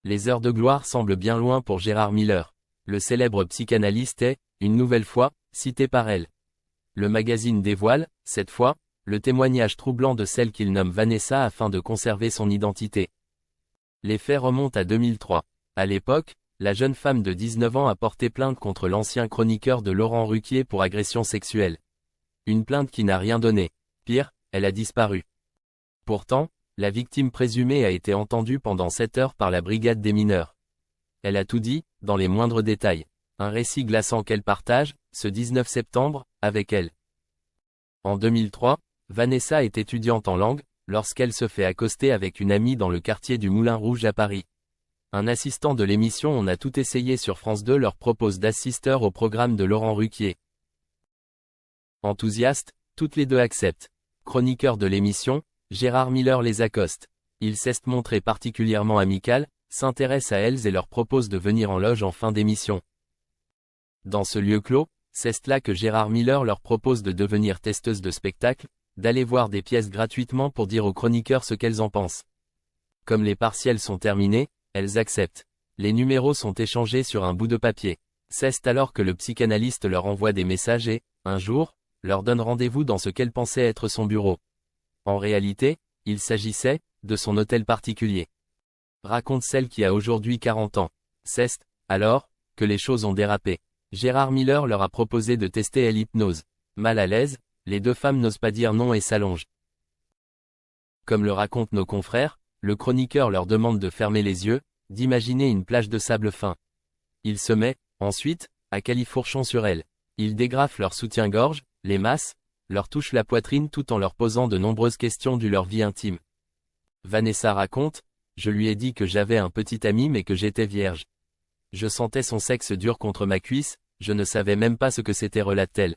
Les heures de gloire semblent bien loin pour Gérard Miller. Le célèbre psychanalyste est, une nouvelle fois, cité par elle. Le magazine dévoile, cette fois, le témoignage troublant de celle qu'il nomme Vanessa afin de conserver son identité. Les faits remontent à 2003. À l'époque, la jeune femme de 19 ans a porté plainte contre l'ancien chroniqueur de Laurent Ruquier pour agression sexuelle. Une plainte qui n'a rien donné. Pire, elle a disparu. Pourtant, la victime présumée a été entendue pendant 7 heures par la brigade des mineurs. Elle a tout dit, dans les moindres détails. Un récit glaçant qu'elle partage, ce 19 septembre, avec elle. En 2003, Vanessa est étudiante en langue, lorsqu'elle se fait accoster avec une amie dans le quartier du Moulin Rouge à Paris. Un assistant de l'émission On a tout essayé sur France 2 leur propose d'assister au programme de Laurent Ruquier. Enthousiastes, toutes les deux acceptent. Chroniqueur de l'émission, Gérard Miller les accoste. Il s'est montré particulièrement amical, s'intéresse à elles et leur propose de venir en loge en fin d'émission. Dans ce lieu clos, c'est là que Gérard Miller leur propose de devenir testeuses de spectacle, d'aller voir des pièces gratuitement pour dire aux chroniqueurs ce qu'elles en pensent. Comme les partiels sont terminés, elles acceptent. Les numéros sont échangés sur un bout de papier. C'est alors que le psychanalyste leur envoie des messages et, un jour, leur donne rendez-vous dans ce qu'elle pensait être son bureau. En réalité, il s'agissait de son hôtel particulier. Raconte celle qui a aujourd'hui 40 ans. C'est alors que les choses ont dérapé. Gérard Miller leur a proposé de tester l'hypnose. Mal à l'aise, les deux femmes n'osent pas dire non et s'allongent. Comme le racontent nos confrères, le chroniqueur leur demande de fermer les yeux, d'imaginer une plage de sable fin. Il se met, ensuite, à califourchon sur elles. Il dégrafe leur soutien-gorge, les masse, leur touche la poitrine tout en leur posant de nombreuses questions de leur vie intime. Vanessa raconte, « Je lui ai dit que j'avais un petit ami mais que j'étais vierge. Je sentais son sexe dur contre ma cuisse, je ne savais même pas ce que c'était, relate-t-elle.